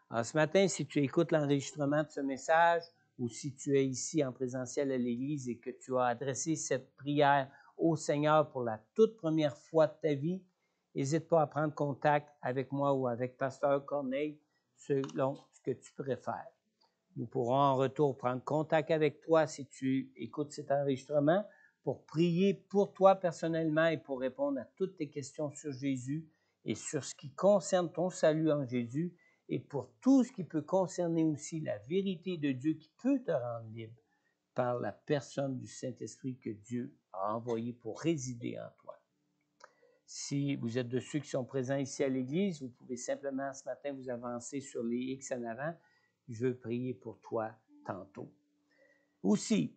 Alors, ce matin, si tu écoutes l'enregistrement de ce message ou si tu es ici en présentiel à l'Église et que tu as adressé cette prière au Seigneur pour la toute première fois de ta vie, n'hésite pas à prendre contact avec moi ou avec Pasteur Corneille selon ce que tu préfères. Nous pourrons en retour prendre contact avec toi si tu écoutes cet enregistrement pour prier pour toi personnellement et pour répondre à toutes tes questions sur Jésus et sur ce qui concerne ton salut en Jésus et pour tout ce qui peut concerner aussi la vérité de Dieu qui peut te rendre libre par la personne du Saint-Esprit que Dieu a envoyé pour résider en toi. Si vous êtes de ceux qui sont présents ici à l'Église, vous pouvez simplement ce matin vous avancer sur les X en avant. Je veux prier pour toi tantôt. Aussi,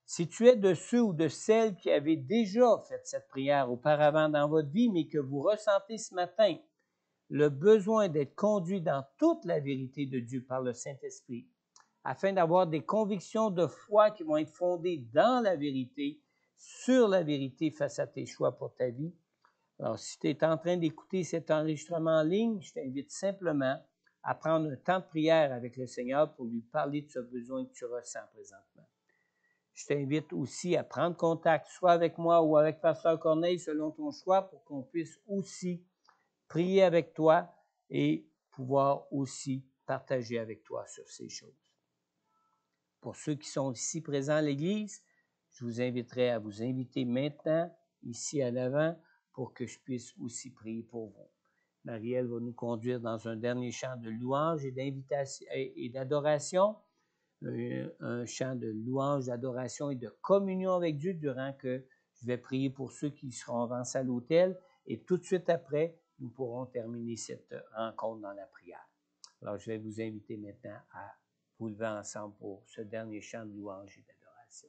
si tu es de ceux ou de celles qui avaient déjà fait cette prière auparavant dans votre vie, mais que vous ressentez ce matin le besoin d'être conduit dans toute la vérité de Dieu par le Saint-Esprit, afin d'avoir des convictions de foi qui vont être fondées dans la vérité, sur la vérité face à tes choix pour ta vie. Alors, si tu es en train d'écouter cet enregistrement en ligne, je t'invite simplement à prendre un temps de prière avec le Seigneur pour lui parler de ce besoin que tu ressens présentement. Je t'invite aussi à prendre contact soit avec moi ou avec Pasteur Corneille selon ton choix pour qu'on puisse aussi prier avec toi et pouvoir aussi partager avec toi sur ces choses. Pour ceux qui sont ici présents à l'Église, je vous inviterai à vous inviter maintenant ici à l'avant pour que je puisse aussi prier pour vous. Marielle va nous conduire dans un dernier chant de louange et d'invitation et d'adoration, un chant de louange, d'adoration et de communion avec Dieu durant que je vais prier pour ceux qui seront avancés à l'autel. Et tout de suite après, nous pourrons terminer cette rencontre dans la prière. Alors, je vais vous inviter maintenant à vous lever ensemble pour ce dernier chant de louange et d'adoration.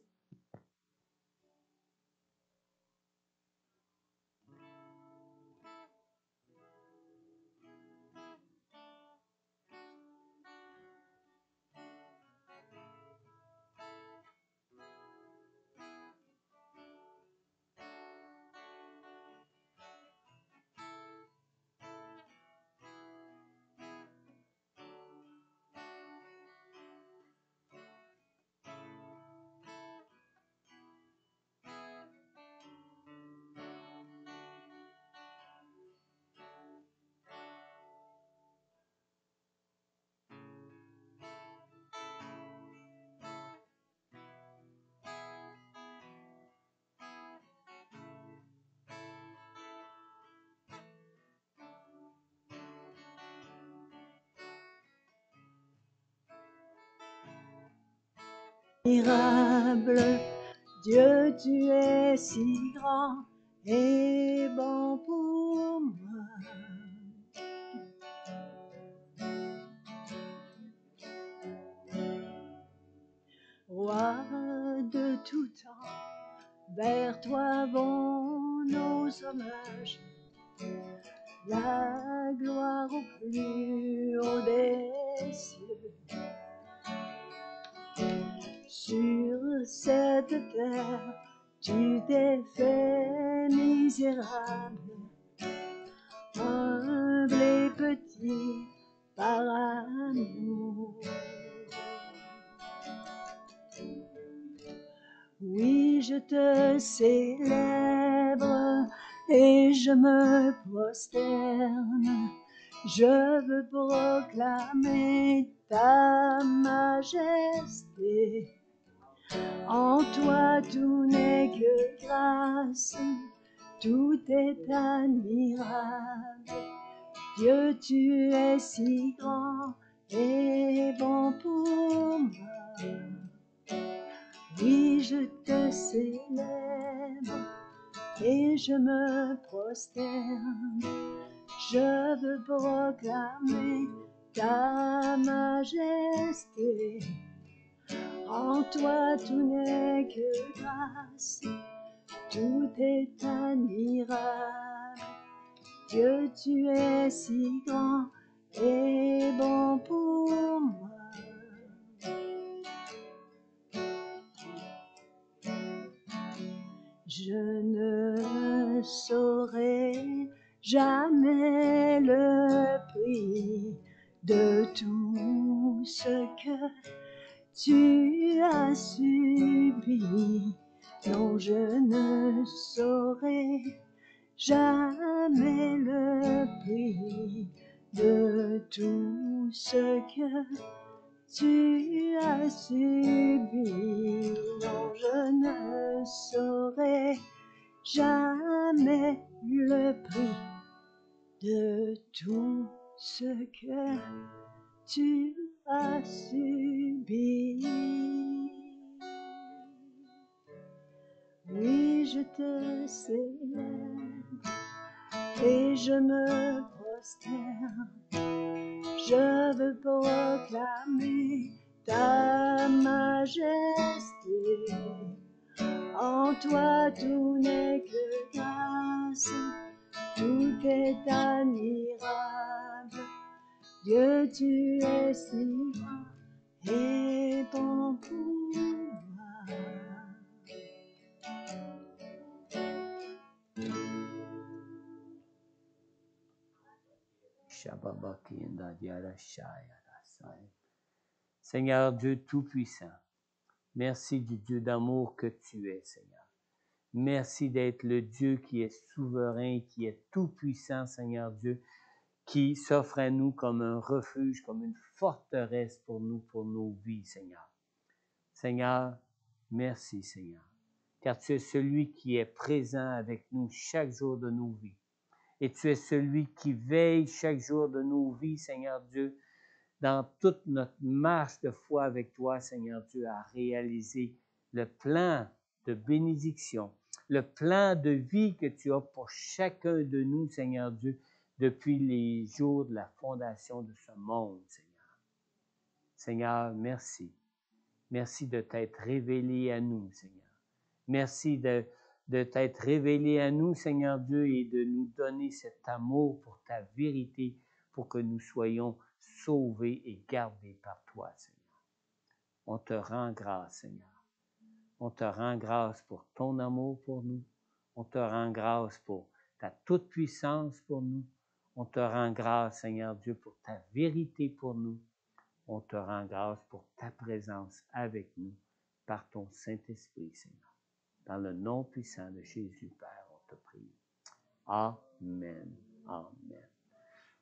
Admirable, Dieu, tu es si grand et bon pour moi. Roi de tout temps, vers toi vont nos hommages, la gloire au plus haut des cieux. Sur cette terre, tu t'es fait misérable, humble et petit par amour. Oui, je te célèbre et je me prosterne Je veux proclamer ta majesté. En toi tout n'est que grâce, tout est admirable. Dieu, tu es si grand et bon pour moi. Oui, je te célèbre et je me prosterne. Je veux proclamer ta majesté. En toi tout n'est que grâce, tout est admirable. Dieu, tu es si grand et bon pour moi. Je ne saurai jamais le prix de tout ce que tu as subi. Non, je ne saurai jamais le prix de tout ce que tu as subi. Non, je ne saurai jamais le prix de tout ce que tu as subi. Oui, je te célèbre et je me prosterne. Je veux proclamer ta majesté. En toi tout n'est que grâce, tout est admirable. Dieu, tu es si grand et bon pour moi. Seigneur Dieu Tout-Puissant, merci du Dieu d'amour que tu es, Seigneur. Merci d'être le Dieu qui est souverain, qui est tout-puissant, Seigneur Dieu, qui s'offre à nous comme un refuge, comme une forteresse pour nous, pour nos vies, Seigneur. Seigneur, merci, Seigneur, car tu es celui qui est présent avec nous chaque jour de nos vies. Et tu es celui qui veille chaque jour de nos vies, Seigneur Dieu, dans toute notre marche de foi avec toi, Seigneur Dieu, à réaliser le plan de bénédiction, le plan de vie que tu as pour chacun de nous, Seigneur Dieu, depuis les jours de la fondation de ce monde, Seigneur. Seigneur, merci. Merci de t'être révélé à nous, Seigneur. Merci de t'être révélé à nous, Seigneur Dieu, et de nous donner cet amour pour ta vérité, pour que nous soyons sauvés et gardés par toi, Seigneur. On te rend grâce, Seigneur. On te rend grâce pour ton amour pour nous. On te rend grâce pour ta toute-puissance pour nous. On te rend grâce, Seigneur Dieu, pour ta vérité pour nous. On te rend grâce pour ta présence avec nous par ton Saint-Esprit, Seigneur. Dans le nom puissant de Jésus, Père, on te prie. Amen. Amen.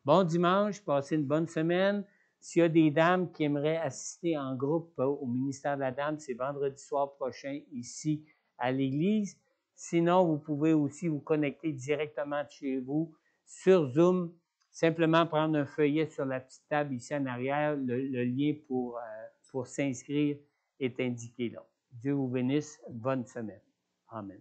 Bon dimanche, passez une bonne semaine. S'il y a des dames qui aimeraient assister en groupe au ministère de la Dame, c'est vendredi soir prochain ici à l'église. Sinon, vous pouvez aussi vous connecter directement de chez vous sur Zoom. Simplement prendre un feuillet sur la petite table ici en arrière. Le lien pour s'inscrire est indiqué là. Dieu vous bénisse. Bonne semaine. Amen.